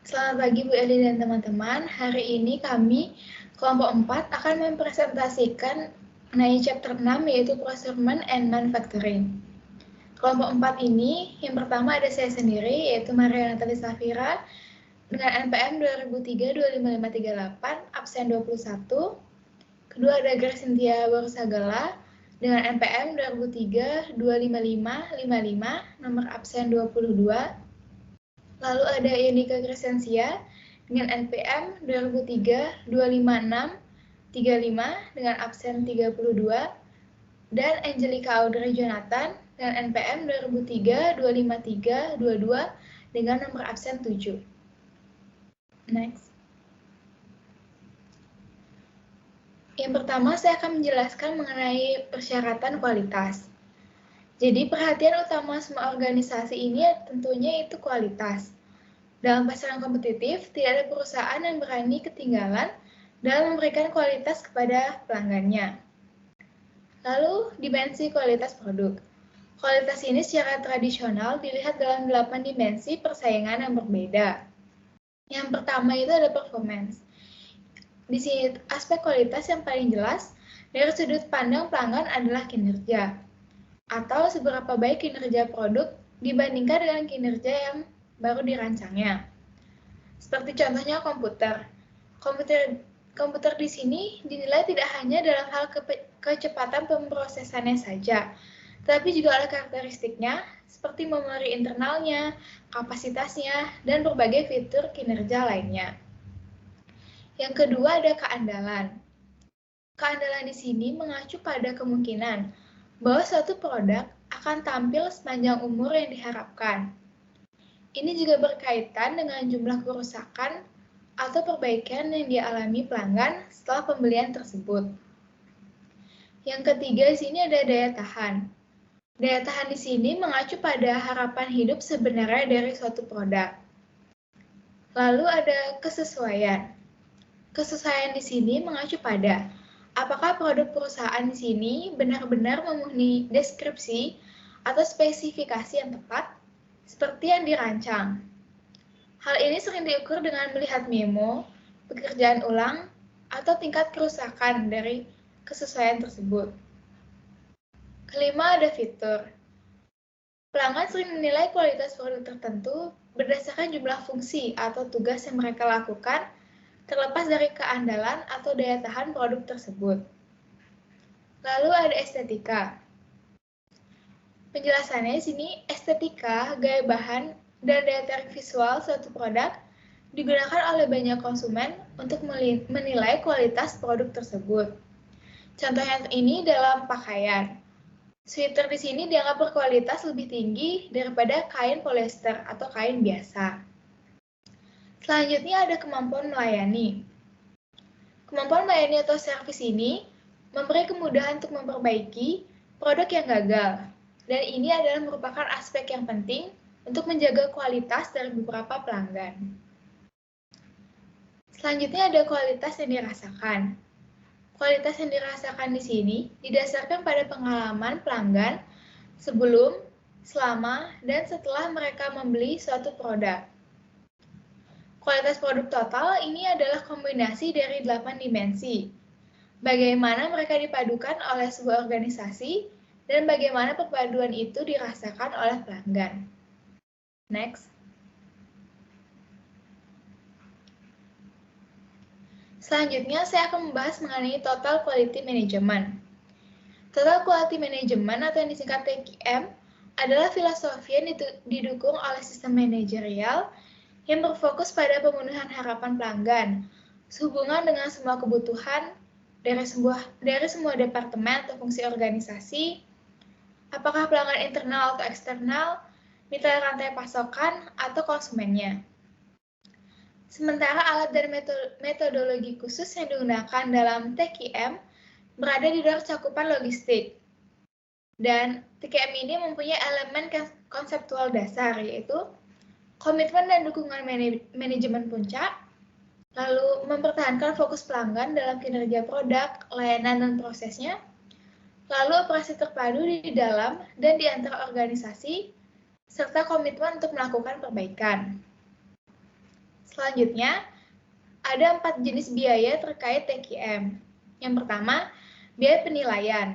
Selamat pagi Bu Eli dan teman-teman. Hari ini kami kelompok 4 akan mempresentasikan mengenai chapter 6 yaitu Procurement and Manufacturing. Kelompok 4 ini yang pertama ada saya sendiri yaitu Maria Natali Safira dengan NPM 2003-25538 absen 21. Kedua ada Grace Cynthia Borusagala dengan NPM 2003-25555 nomor absen 22. Lalu ada Yonika Crescentia dengan NPM 2003-25635 dengan absen 32 dan Angelica Audrey Jonathan dengan NPM 2003-25322 dengan nomor absen 7. Next. Yang pertama saya akan menjelaskan mengenai persyaratan kualitas. Jadi perhatian utama semua organisasi ini tentunya itu kualitas. Dalam pasaran kompetitif, tidak ada perusahaan yang berani ketinggalan dalam memberikan kualitas kepada pelanggannya. Lalu, dimensi kualitas produk. Kualitas ini secara tradisional dilihat dalam 8 dimensi persaingan yang berbeda. Yang pertama itu ada performance. Di sini aspek kualitas yang paling jelas dari sudut pandang pelanggan adalah kinerja, atau seberapa baik kinerja produk dibandingkan dengan kinerja yang baru dirancangnya. Seperti contohnya komputer. Komputer di sini dinilai tidak hanya dalam hal kecepatan pemrosesannya saja, tetapi juga oleh karakteristiknya seperti memori internalnya, kapasitasnya, dan berbagai fitur kinerja lainnya. Yang kedua ada keandalan. Keandalan di sini mengacu pada kemungkinan bahwa suatu produk akan tampil sepanjang umur yang diharapkan. Ini juga berkaitan dengan jumlah kerusakan atau perbaikan yang dialami pelanggan setelah pembelian tersebut. Yang ketiga di sini ada daya tahan. Daya tahan di sini mengacu pada harapan hidup sebenarnya dari suatu produk. Lalu ada kesesuaian. Kesesuaian di sini mengacu pada apakah produk perusahaan di sini benar-benar memenuhi deskripsi atau spesifikasi yang tepat seperti yang dirancang. Hal ini sering diukur dengan melihat memo, pekerjaan ulang, atau tingkat kerusakan dari kesesuaian tersebut. Kelima ada fitur. Pelanggan sering menilai kualitas produk tertentu berdasarkan jumlah fungsi atau tugas yang mereka lakukan terlepas dari keandalan atau daya tahan produk tersebut. Lalu ada estetika. Penjelasannya di sini, estetika, gaya bahan, dan daya tarik visual suatu produk digunakan oleh banyak konsumen untuk menilai kualitas produk tersebut. Contohnya ini dalam pakaian. Sweater di sini dianggap berkualitas lebih tinggi daripada kain polyester atau kain biasa. Selanjutnya ada kemampuan melayani. Kemampuan melayani atau servis ini memberi kemudahan untuk memperbaiki produk yang gagal. Dan ini adalah merupakan aspek yang penting untuk menjaga kualitas dari beberapa pelanggan. Selanjutnya ada kualitas yang dirasakan. Kualitas yang dirasakan di sini didasarkan pada pengalaman pelanggan sebelum, selama, dan setelah mereka membeli suatu produk. Kualitas produk total ini adalah kombinasi dari 8 dimensi. Bagaimana mereka dipadukan oleh sebuah organisasi dan bagaimana perpaduan itu dirasakan oleh pelanggan. Next. Selanjutnya, saya akan membahas mengenai Total Quality Management. Total Quality Management atau yang disingkat TQM adalah filosofi yang didukung oleh sistem manajerial yang berfokus pada pemenuhan harapan pelanggan, sehubungan dengan semua kebutuhan dari semua departemen atau fungsi organisasi, apakah pelanggan internal atau eksternal, mitra rantai pasokan, atau konsumennya. Sementara alat dan metodologi khusus yang digunakan dalam TQM berada di luar cakupan logistik. Dan TQM ini mempunyai elemen konseptual dasar, yaitu komitmen dan dukungan manajemen puncak, lalu mempertahankan fokus pelanggan dalam kinerja produk, layanan, dan prosesnya, lalu operasi terpadu di dalam dan di antara organisasi, serta komitmen untuk melakukan perbaikan. Selanjutnya, ada 4 jenis biaya terkait TQM. Yang pertama, biaya penilaian.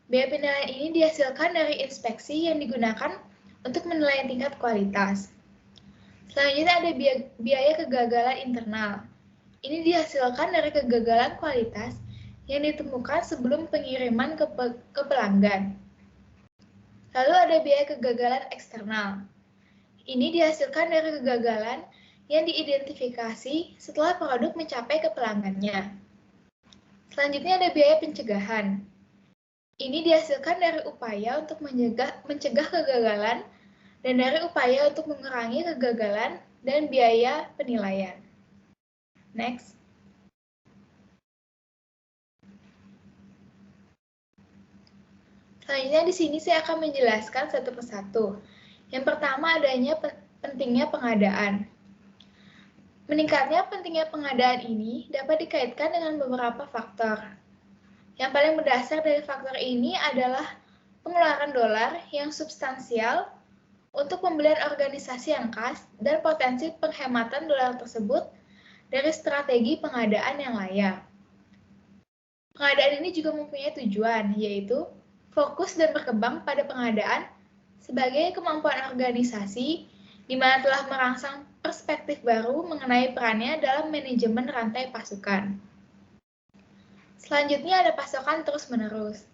Biaya penilaian ini dihasilkan dari inspeksi yang digunakan untuk menilai tingkat kualitas. Selanjutnya ada biaya kegagalan internal. Ini dihasilkan dari kegagalan kualitas yang ditemukan sebelum pengiriman ke pelanggan. Lalu ada biaya kegagalan eksternal. Ini dihasilkan dari kegagalan yang diidentifikasi setelah produk mencapai ke pelanggannya. Selanjutnya ada biaya pencegahan. Ini dihasilkan dari upaya untuk mencegah kegagalan dan dari upaya untuk mengurangi kegagalan dan biaya penilaian. Next. Selanjutnya di sini saya akan menjelaskan satu persatu. Yang pertama adanya pentingnya pengadaan. Meningkatnya pentingnya pengadaan ini dapat dikaitkan dengan beberapa faktor. Yang paling mendasar dari faktor ini adalah pengeluaran dolar yang substansial untuk pembelian organisasi yang khas dan potensi penghematan dolar tersebut dari strategi pengadaan yang layak. Pengadaan ini juga mempunyai tujuan, yaitu fokus dan berkembang pada pengadaan sebagai kemampuan organisasi di mana telah merangsang perspektif baru mengenai perannya dalam manajemen rantai pasukan. Selanjutnya ada pasokan terus-menerus.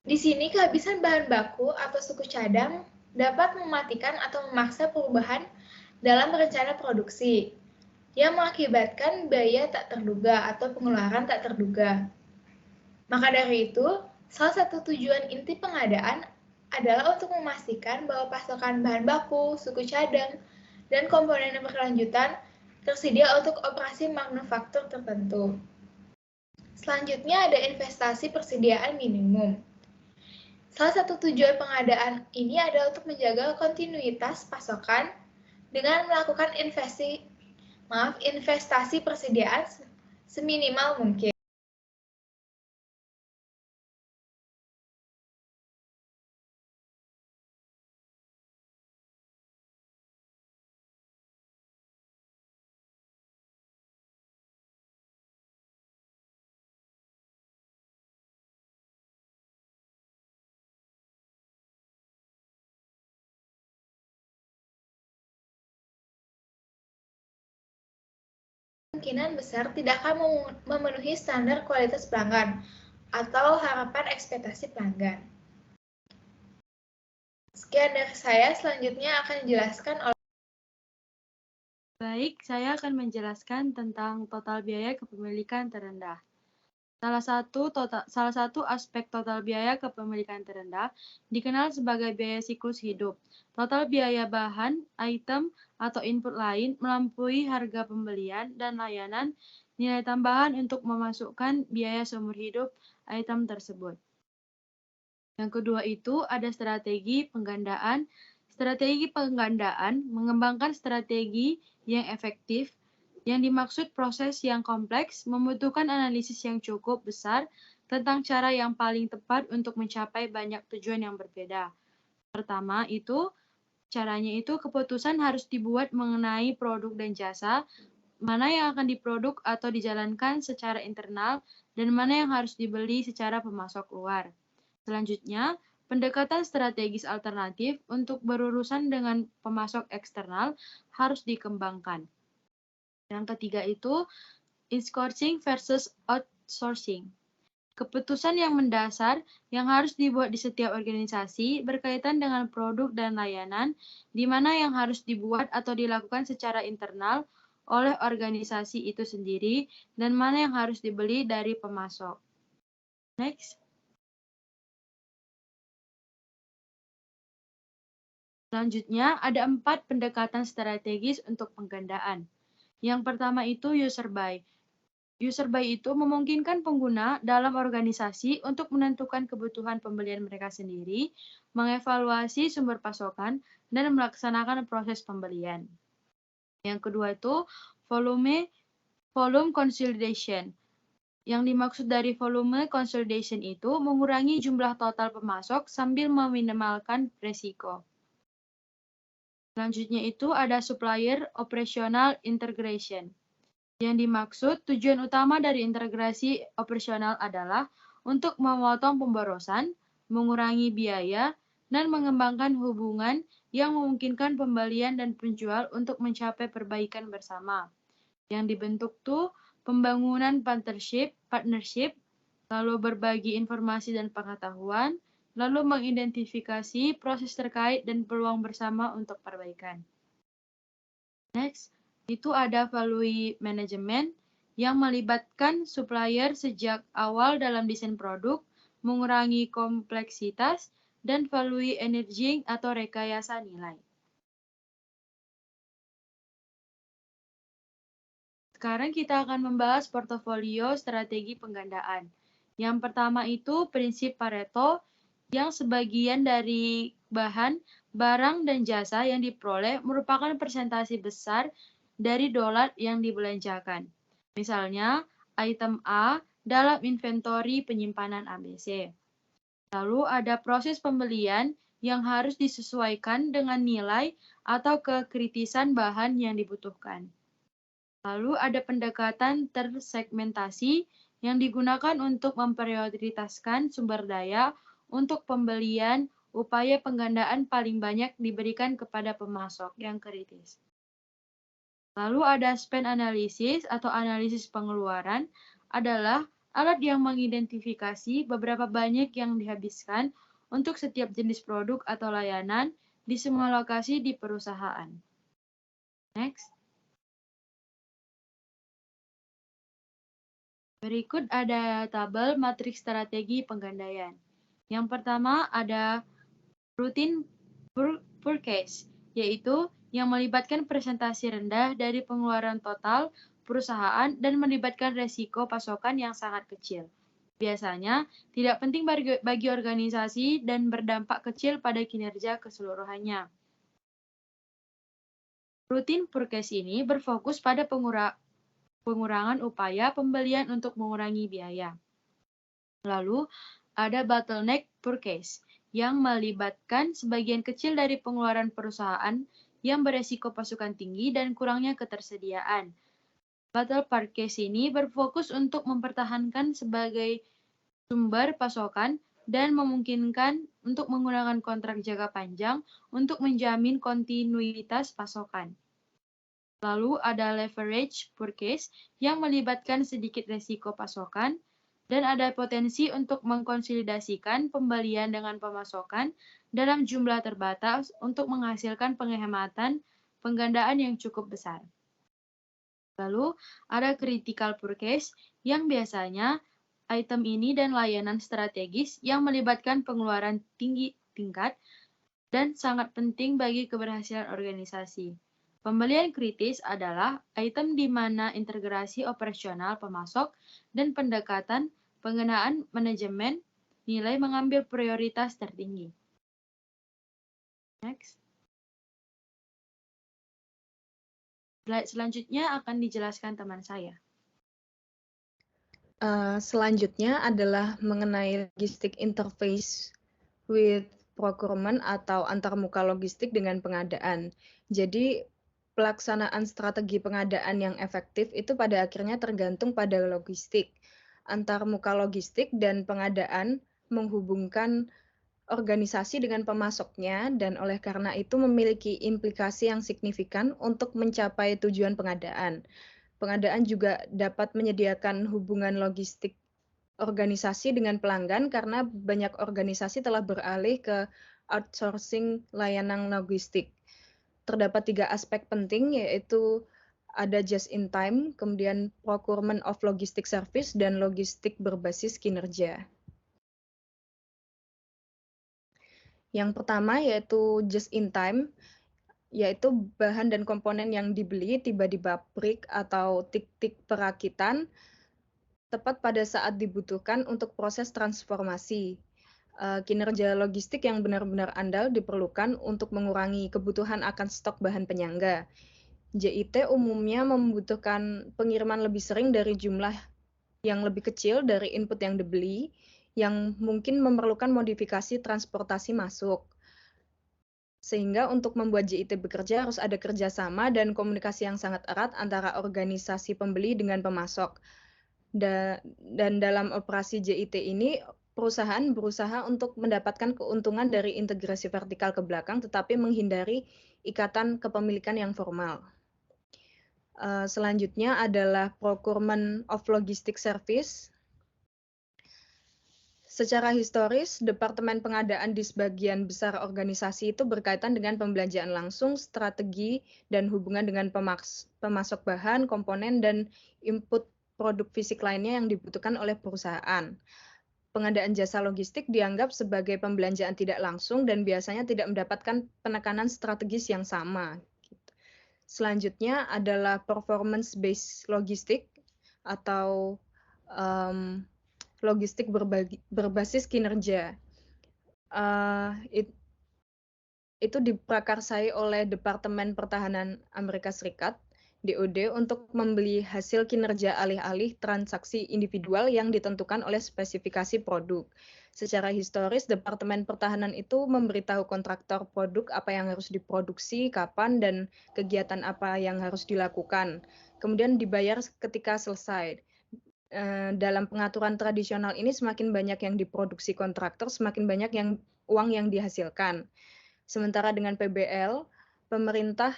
Di sini kehabisan bahan baku atau suku cadang dapat mematikan atau memaksa perubahan dalam rencana produksi, yang mengakibatkan biaya tak terduga atau pengeluaran tak terduga. Maka dari itu, salah satu tujuan inti pengadaan adalah untuk memastikan bahwa pasokan bahan baku, suku cadang, dan komponen berkelanjutan tersedia untuk operasi manufaktur tertentu. Selanjutnya ada investasi persediaan minimum. Salah satu tujuan pengadaan ini adalah untuk menjaga kontinuitas pasokan dengan melakukan investasi persediaan seminimal mungkin. Kemungkinan besar tidak akan memenuhi standar kualitas pelanggan atau harapan ekspektasi pelanggan. Sekian dari saya, selanjutnya akan dijelaskan oleh... Baik, saya akan menjelaskan tentang total biaya kepemilikan terendah. Salah satu aspek total biaya kepemilikan terendah dikenal sebagai biaya siklus hidup. Total biaya bahan, item, atau input lain melampaui harga pembelian dan layanan nilai tambahan untuk memasukkan biaya seumur hidup item tersebut. Yang kedua itu ada strategi penggandaan. Strategi penggandaan mengembangkan strategi yang efektif. Yang dimaksud proses yang kompleks membutuhkan analisis yang cukup besar tentang cara yang paling tepat untuk mencapai banyak tujuan yang berbeda. Pertama itu, caranya itu keputusan harus dibuat mengenai produk dan jasa, mana yang akan diproduk atau dijalankan secara internal, dan mana yang harus dibeli secara pemasok luar. Selanjutnya, pendekatan strategis alternatif untuk berurusan dengan pemasok eksternal harus dikembangkan. Yang ketiga itu, insourcing versus outsourcing. Keputusan yang mendasar yang harus dibuat di setiap organisasi berkaitan dengan produk dan layanan, di mana yang harus dibuat atau dilakukan secara internal oleh organisasi itu sendiri, dan mana yang harus dibeli dari pemasok. Next. Selanjutnya, ada 4 pendekatan strategis untuk penggandaan. Yang pertama itu user buy. User buy itu memungkinkan pengguna dalam organisasi untuk menentukan kebutuhan pembelian mereka sendiri, mengevaluasi sumber pasokan, dan melaksanakan proses pembelian. Yang kedua itu volume consolidation. Yang dimaksud dari volume consolidation itu mengurangi jumlah total pemasok sambil meminimalkan risiko. Selanjutnya itu ada supplier operational integration. Yang dimaksud tujuan utama dari integrasi operasional adalah untuk memotong pemborosan, mengurangi biaya, dan mengembangkan hubungan yang memungkinkan pembelian dan penjual untuk mencapai perbaikan bersama. Yang dibentuk tuh pembangunan partnership, lalu berbagi informasi dan pengetahuan, lalu mengidentifikasi proses terkait dan peluang bersama untuk perbaikan. Next, itu ada value management yang melibatkan supplier sejak awal dalam desain produk, mengurangi kompleksitas, dan value engineering atau rekayasa nilai. Sekarang kita akan membahas portofolio strategi penggandaan. Yang pertama itu prinsip Pareto, yang sebagian dari bahan, barang, dan jasa yang diperoleh merupakan persentase besar dari dolar yang dibelanjakan. Misalnya, item A dalam inventory penyimpanan ABC. Lalu ada proses pembelian yang harus disesuaikan dengan nilai atau kekritisan bahan yang dibutuhkan. Lalu ada pendekatan tersegmentasi yang digunakan untuk memprioritaskan sumber daya untuk pembelian, upaya penggandaan paling banyak diberikan kepada pemasok yang kritis. Lalu ada spend analysis atau analisis pengeluaran adalah alat yang mengidentifikasi beberapa banyak yang dihabiskan untuk setiap jenis produk atau layanan di semua lokasi di perusahaan. Next. Berikut ada tabel matriks strategi penggandaian. Yang pertama ada routine purchase, yaitu yang melibatkan presentasi rendah dari pengeluaran total perusahaan dan melibatkan resiko pasokan yang sangat kecil. Biasanya tidak penting bagi organisasi dan berdampak kecil pada kinerja keseluruhannya. Routine purchase ini berfokus pada pengurangan upaya pembelian untuk mengurangi biaya. Lalu, ada bottleneck purchase yang melibatkan sebagian kecil dari pengeluaran perusahaan yang beresiko pasukan tinggi dan kurangnya ketersediaan. Battle purchase ini berfokus untuk mempertahankan sebagai sumber pasokan dan memungkinkan untuk menggunakan kontrak jangka panjang untuk menjamin kontinuitas pasokan. Lalu ada leverage purchase yang melibatkan sedikit resiko pasokan dan ada potensi untuk mengkonsolidasikan pembelian dengan pemasokan dalam jumlah terbatas untuk menghasilkan penghematan penggandaan yang cukup besar. Lalu ada critical purchase yang biasanya item ini dan layanan strategis yang melibatkan pengeluaran tingkat dan sangat penting bagi keberhasilan organisasi. Pembelian kritis adalah item di mana integrasi operasional pemasok dan pendekatan pengenaan manajemen nilai mengambil prioritas tertinggi. Next. Slide selanjutnya akan dijelaskan teman saya. Selanjutnya adalah mengenai logistic interface with procurement atau antarmuka logistik dengan pengadaan. Jadi pelaksanaan strategi pengadaan yang efektif itu pada akhirnya tergantung pada logistik. Antarmuka logistik dan pengadaan menghubungkan organisasi dengan pemasoknya dan oleh karena itu memiliki implikasi yang signifikan untuk mencapai tujuan pengadaan. Pengadaan juga dapat menyediakan hubungan logistik organisasi dengan pelanggan karena banyak organisasi telah beralih ke outsourcing layanan logistik. Terdapat 3 aspek penting yaitu ada just in time, kemudian procurement of logistic service, dan logistik berbasis kinerja. Yang pertama yaitu just in time, yaitu bahan dan komponen yang dibeli tiba di pabrik atau titik perakitan tepat pada saat dibutuhkan untuk proses transformasi. Kinerja logistik yang benar-benar andal diperlukan untuk mengurangi kebutuhan akan stok bahan penyangga. JIT umumnya membutuhkan pengiriman lebih sering dari jumlah yang lebih kecil dari input yang dibeli, yang mungkin memerlukan modifikasi transportasi masuk. Sehingga untuk membuat JIT bekerja harus ada kerjasama dan komunikasi yang sangat erat antara organisasi pembeli dengan pemasok. Dan dalam operasi JIT ini, perusahaan berusaha untuk mendapatkan keuntungan dari integrasi vertikal ke belakang, tetapi menghindari ikatan kepemilikan yang formal. Selanjutnya adalah procurement of logistic service. Secara historis, Departemen Pengadaan di sebagian besar organisasi itu berkaitan dengan pembelanjaan langsung, strategi, dan hubungan dengan pemasok bahan, komponen, dan input produk fisik lainnya yang dibutuhkan oleh perusahaan. Pengadaan jasa logistik dianggap sebagai pembelanjaan tidak langsung dan biasanya tidak mendapatkan penekanan strategis yang sama. Selanjutnya adalah performance-based logistik atau logistik berbasis kinerja. Itu diprakarsai oleh Departemen Pertahanan Amerika Serikat, DoD, untuk membeli hasil kinerja alih-alih transaksi individual yang ditentukan oleh spesifikasi produk. Secara historis, Departemen Pertahanan itu memberitahu kontraktor produk apa yang harus diproduksi, kapan, dan kegiatan apa yang harus dilakukan. Kemudian dibayar ketika selesai. Dalam pengaturan tradisional ini semakin banyak yang diproduksi kontraktor, semakin banyak uang yang dihasilkan. Sementara dengan PBL, pemerintah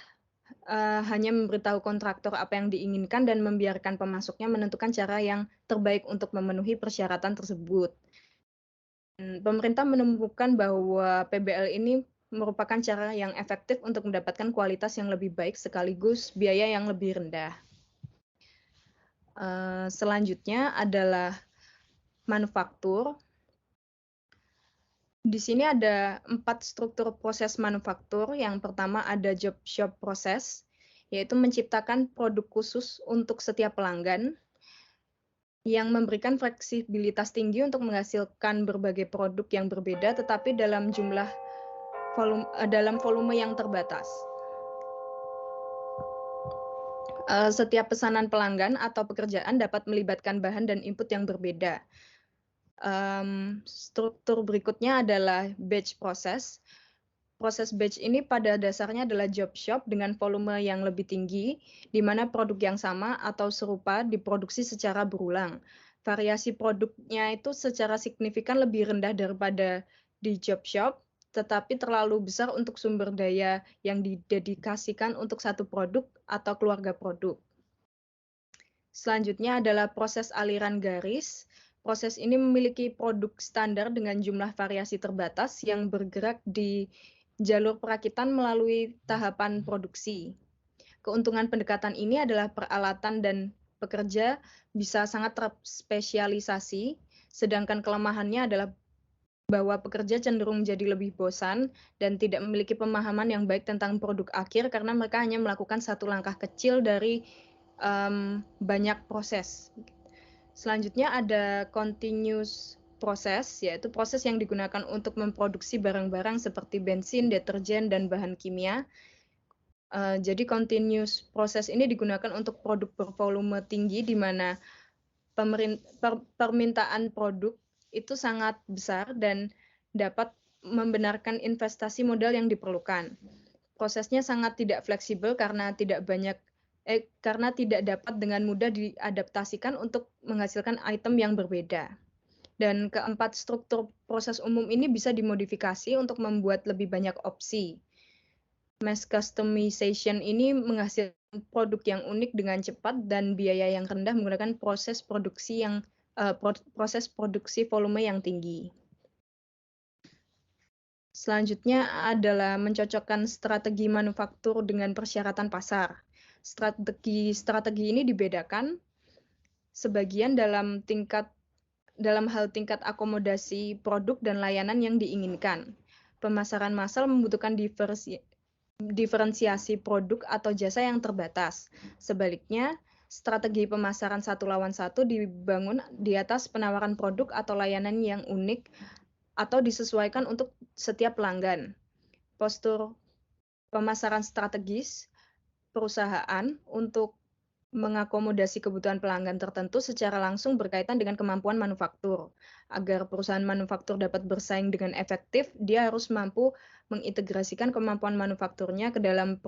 hanya memberitahu kontraktor apa yang diinginkan dan membiarkan pemasoknya menentukan cara yang terbaik untuk memenuhi persyaratan tersebut. Pemerintah menemukan bahwa PBL ini merupakan cara yang efektif untuk mendapatkan kualitas yang lebih baik sekaligus biaya yang lebih rendah. Selanjutnya adalah manufaktur. Di sini ada 4 struktur proses manufaktur. Yang pertama ada job shop proses, yaitu menciptakan produk khusus untuk setiap pelanggan yang memberikan fleksibilitas tinggi untuk menghasilkan berbagai produk yang berbeda tetapi dalam volume yang terbatas. Setiap pesanan pelanggan atau pekerjaan dapat melibatkan bahan dan input yang berbeda. Struktur berikutnya adalah batch process. Proses batch ini pada dasarnya adalah job shop dengan volume yang lebih tinggi, di mana produk yang sama atau serupa diproduksi secara berulang. Variasi produknya itu secara signifikan lebih rendah daripada di job shop, tetapi terlalu besar untuk sumber daya yang didedikasikan untuk satu produk atau keluarga produk. Selanjutnya adalah proses aliran garis. Proses ini memiliki produk standar dengan jumlah variasi terbatas yang bergerak di jalur perakitan melalui tahapan produksi. Keuntungan pendekatan ini adalah peralatan dan pekerja bisa sangat terspesialisasi, sedangkan kelemahannya adalah bahwa pekerja cenderung menjadi lebih bosan dan tidak memiliki pemahaman yang baik tentang produk akhir karena mereka hanya melakukan satu langkah kecil dari banyak proses. Selanjutnya ada continuous proses, yaitu proses yang digunakan untuk memproduksi barang-barang seperti bensin, deterjen, dan bahan kimia. Jadi continuous proses ini digunakan untuk produk bervolume tinggi di mana permintaan produk itu sangat besar dan dapat membenarkan investasi modal yang diperlukan. Prosesnya sangat tidak fleksibel karena tidak dapat dengan mudah diadaptasikan untuk menghasilkan item yang berbeda. Dan keempat struktur proses umum ini bisa dimodifikasi untuk membuat lebih banyak opsi. Mass customization ini menghasilkan produk yang unik dengan cepat dan biaya yang rendah menggunakan proses produksi volume yang tinggi. Selanjutnya adalah mencocokkan strategi manufaktur dengan persyaratan pasar. Strategi ini dibedakan sebagian dalam hal tingkat akomodasi produk dan layanan yang diinginkan. Pemasaran massal membutuhkan diferensiasi produk atau jasa yang terbatas. Sebaliknya, strategi pemasaran satu lawan satu dibangun di atas penawaran produk atau layanan yang unik atau disesuaikan untuk setiap pelanggan. Postur pemasaran strategis perusahaan untuk mengakomodasi kebutuhan pelanggan tertentu secara langsung berkaitan dengan kemampuan manufaktur. Agar perusahaan manufaktur dapat bersaing dengan efektif, dia harus mampu mengintegrasikan kemampuan manufakturnya ke dalam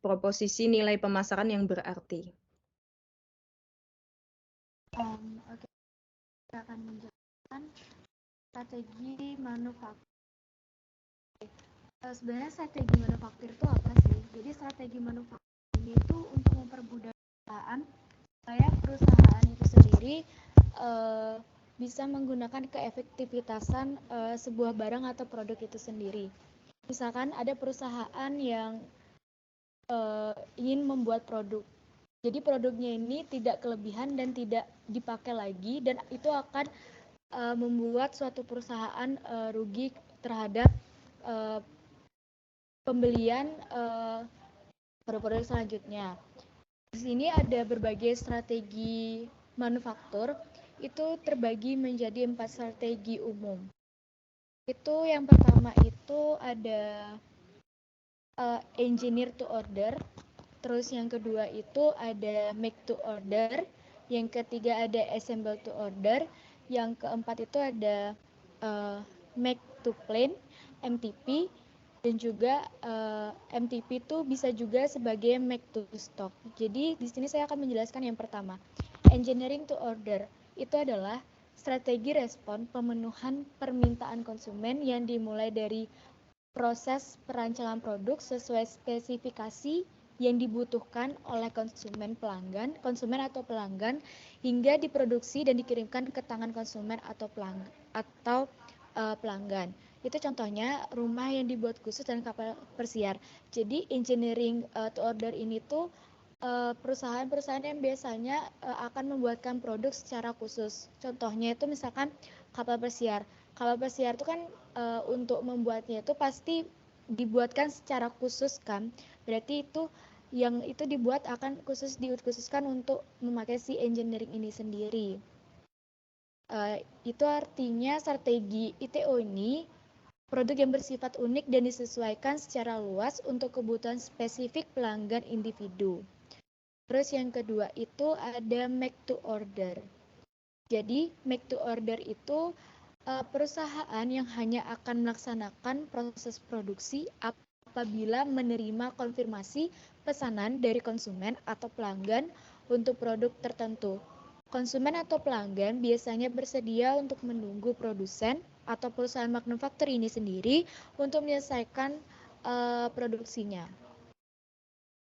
proposisi nilai pemasaran yang berarti. Oke, kita akan menjelaskan strategi manufaktur. Sebenarnya strategi manufaktur itu apa sih? Jadi strategi manufaktur ini itu untuk mempermudah perusahaan supaya perusahaan itu sendiri bisa menggunakan keefektivitasan sebuah barang atau produk itu sendiri. Misalkan ada perusahaan yang ingin membuat produk. Jadi produknya ini tidak kelebihan dan tidak dipakai lagi, dan itu akan membuat suatu perusahaan rugi terhadap pembelian produk-produk selanjutnya. Di sini ada berbagai strategi manufaktur, itu terbagi menjadi 4 strategi umum. Itu yang pertama itu ada engineer to order, terus yang kedua itu ada make to order, yang ketiga ada assemble to order, yang keempat itu ada make to plan, MTP, dan juga MTP itu bisa juga sebagai make to stock. Jadi di sini saya akan menjelaskan yang pertama. Engineering to order itu adalah strategi respon pemenuhan permintaan konsumen yang dimulai dari proses perancangan produk sesuai spesifikasi yang dibutuhkan oleh konsumen atau pelanggan hingga diproduksi dan dikirimkan ke tangan konsumen atau pelanggan. Itu contohnya rumah yang dibuat khusus dan kapal persiar. Jadi engineering to order ini tuh perusahaan-perusahaan yang biasanya akan membuatkan produk secara khusus. Contohnya itu misalkan kapal persiar. Kapal persiar itu kan untuk membuatnya itu pasti dibuatkan secara khusus kan. Berarti itu yang itu dibuat akan dikhususkan untuk memakai si engineering ini sendiri. Itu artinya strategi ITO ini produk yang bersifat unik dan disesuaikan secara luas untuk kebutuhan spesifik pelanggan individu. Terus yang kedua itu ada make to order. Jadi make to order itu perusahaan yang hanya akan melaksanakan proses produksi apabila menerima konfirmasi pesanan dari konsumen atau pelanggan untuk produk tertentu. Konsumen atau pelanggan biasanya bersedia untuk menunggu produsen atau perusahaan manufaktur ini sendiri untuk menyelesaikan produksinya.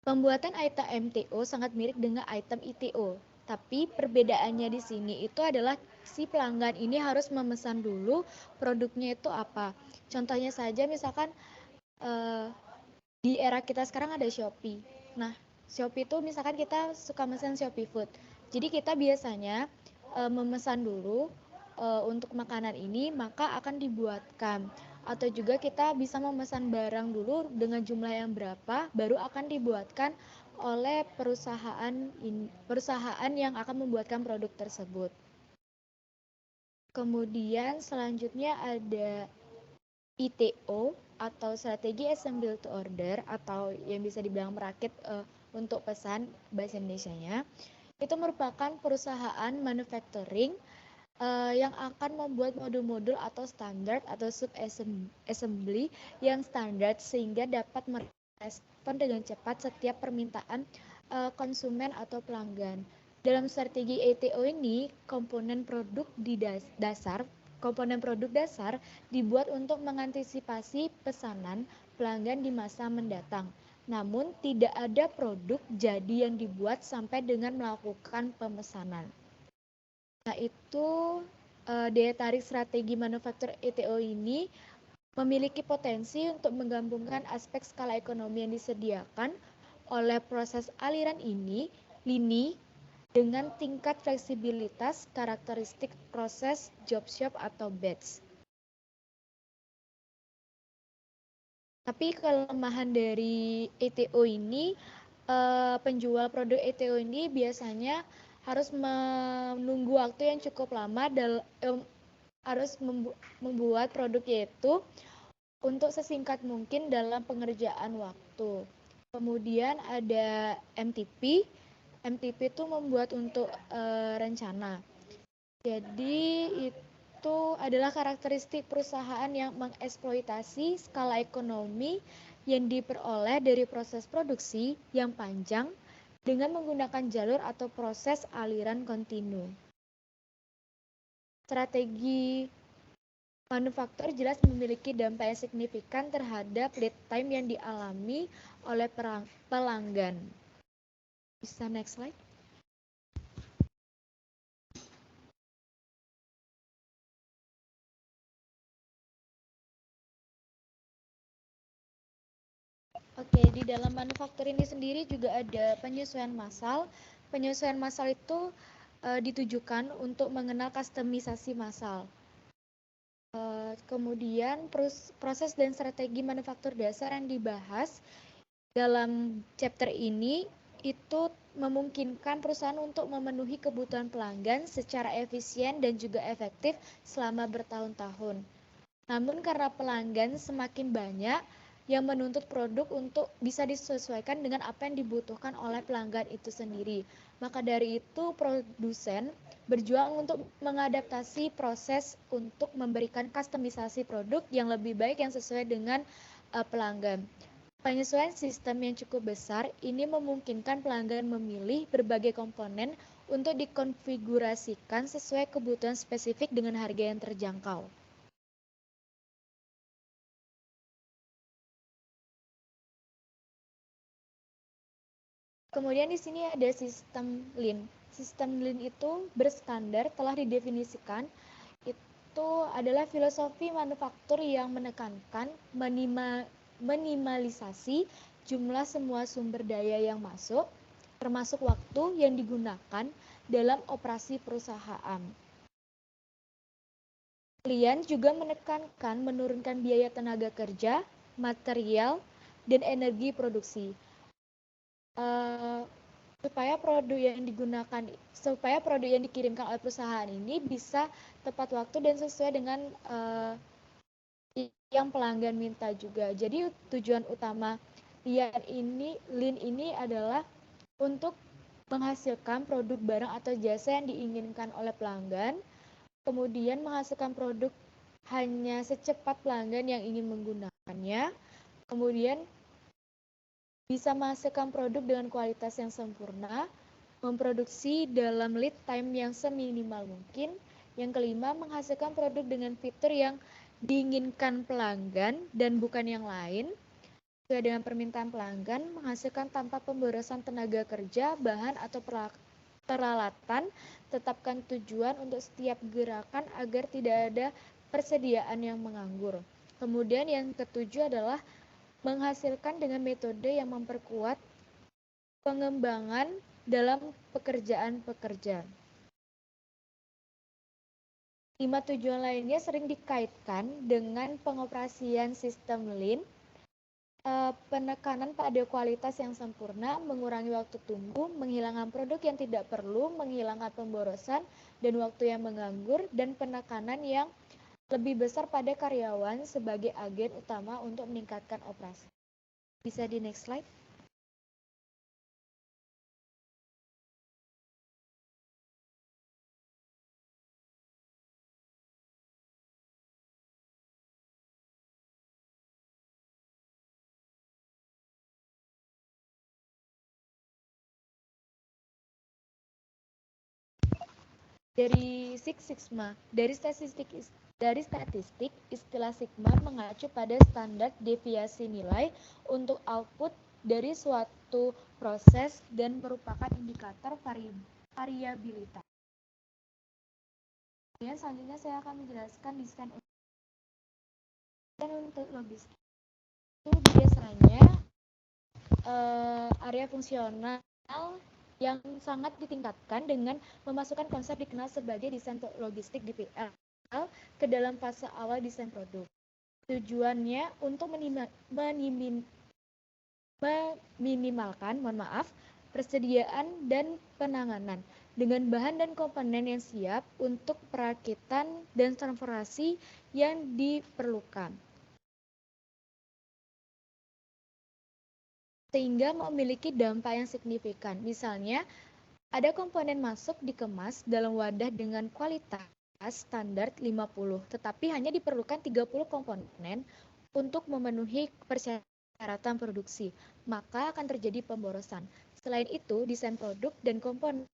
Pembuatan item MTO sangat mirip dengan item ITO. Tapi perbedaannya di sini itu adalah si pelanggan ini harus memesan dulu produknya itu apa. Contohnya saja misalkan di era kita sekarang ada Shopee. Nah, Shopee itu misalkan kita suka memesan Shopee Food. Jadi kita biasanya memesan dulu untuk makanan ini, maka akan dibuatkan. Atau juga kita bisa memesan barang dulu dengan jumlah yang berapa, baru akan dibuatkan oleh perusahaan yang akan membuatkan produk tersebut. Kemudian selanjutnya ada ITO atau strategi assemble to order, atau yang bisa dibilang merakit untuk pesan bahasa Indonesianya. Itu merupakan perusahaan manufacturing yang akan membuat modul-modul atau standar atau sub-assembly yang standar sehingga dapat merespon dengan cepat setiap permintaan konsumen atau pelanggan. Dalam strategi ITO ini, komponen produk dasar dibuat untuk mengantisipasi pesanan pelanggan di masa mendatang. Namun tidak ada produk jadi yang dibuat sampai dengan melakukan pemesanan. Nah, itu daya tarik strategi manufaktur ITO ini memiliki potensi untuk menggabungkan aspek skala ekonomi yang disediakan oleh proses aliran lini dengan tingkat fleksibilitas karakteristik proses job shop atau batch. Tapi kelemahan dari ITO ini, penjual produk ITO ini biasanya harus menunggu waktu yang cukup lama harus membuat produknya itu untuk sesingkat mungkin dalam pengerjaan waktu. Kemudian ada MTP. MTP itu membuat untuk rencana. Jadi itu adalah karakteristik perusahaan yang mengeksploitasi skala ekonomi yang diperoleh dari proses produksi yang panjang dengan menggunakan jalur atau proses aliran kontinu. Strategi manufaktur jelas memiliki dampak yang signifikan terhadap lead time yang dialami oleh pelanggan. Bisa next slide. Oke, di dalam manufaktur ini sendiri juga ada penyesuaian massal. Penyesuaian massal itu ditujukan untuk mengenal kustomisasi massal. Kemudian proses dan strategi manufaktur dasar yang dibahas dalam chapter ini itu memungkinkan perusahaan untuk memenuhi kebutuhan pelanggan secara efisien dan juga efektif selama bertahun-tahun. Namun karena pelanggan semakin banyak yang menuntut produk untuk bisa disesuaikan dengan apa yang dibutuhkan oleh pelanggan itu sendiri. Maka dari itu produsen berjuang untuk mengadaptasi proses untuk memberikan kustomisasi produk yang lebih baik yang sesuai dengan pelanggan. Penyesuaian sistem yang cukup besar ini memungkinkan pelanggan memilih berbagai komponen untuk dikonfigurasikan sesuai kebutuhan spesifik dengan harga yang terjangkau. Kemudian di sini ada sistem Lean. Sistem Lean itu berstandar telah didefinisikan itu adalah filosofi manufaktur yang menekankan minimalisasi jumlah semua sumber daya yang masuk, termasuk waktu yang digunakan dalam operasi perusahaan. Lean juga menekankan menurunkan biaya tenaga kerja, material, dan energi produksi. Supaya produk yang dikirimkan oleh perusahaan ini bisa tepat waktu dan sesuai dengan yang pelanggan minta juga. Jadi tujuan utama Lean ini adalah untuk menghasilkan produk barang atau jasa yang diinginkan oleh pelanggan, kemudian menghasilkan produk hanya secepat pelanggan yang ingin menggunakannya, kemudian bisa menghasilkan produk dengan kualitas yang sempurna, memproduksi dalam lead time yang seminimal mungkin. Yang kelima, menghasilkan produk dengan fitur yang diinginkan pelanggan dan bukan yang lain. Sesuai dengan permintaan pelanggan, menghasilkan tanpa pemborosan tenaga kerja, bahan atau peralatan, tetapkan tujuan untuk setiap gerakan agar tidak ada persediaan yang menganggur. Kemudian yang ketujuh adalah menghasilkan dengan metode yang memperkuat pengembangan dalam pekerjaan-pekerja. 5 tujuan lainnya sering dikaitkan dengan pengoperasian sistem Lean, penekanan pada kualitas yang sempurna, mengurangi waktu tunggu, menghilangkan produk yang tidak perlu, menghilangkan pemborosan dan waktu yang menganggur, dan penekanan yang lebih besar pada karyawan sebagai agen utama untuk meningkatkan operasi. Bisa di next slide. Dari statistik, istilah sigma mengacu pada standar deviasi nilai untuk output dari suatu proses dan merupakan indikator variabilitas. Kemudian selanjutnya saya akan menjelaskan desain untuk logistik. Itu biasanya area fungsional yang sangat ditingkatkan dengan memasukkan konsep dikenal sebagai desain logistik DPL ke dalam fase awal desain produk. Tujuannya untuk meminimalkan persediaan dan penanganan dengan bahan dan komponen yang siap untuk perakitan dan transferasi yang diperlukan, sehingga memiliki dampak yang signifikan. Misalnya, Ada komponen masuk dikemas dalam wadah dengan kualitas standar 50, tetapi hanya diperlukan 30 komponen untuk memenuhi persyaratan produksi, maka akan terjadi pemborosan. Selain itu, desain produk dan komponen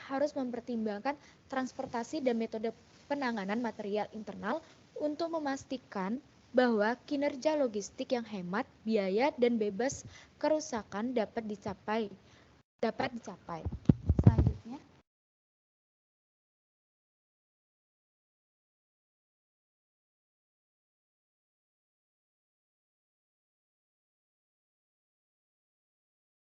harus mempertimbangkan transportasi dan metode penanganan material internal untuk memastikan bahwa kinerja logistik yang hemat biaya dan bebas kerusakan dapat dicapai.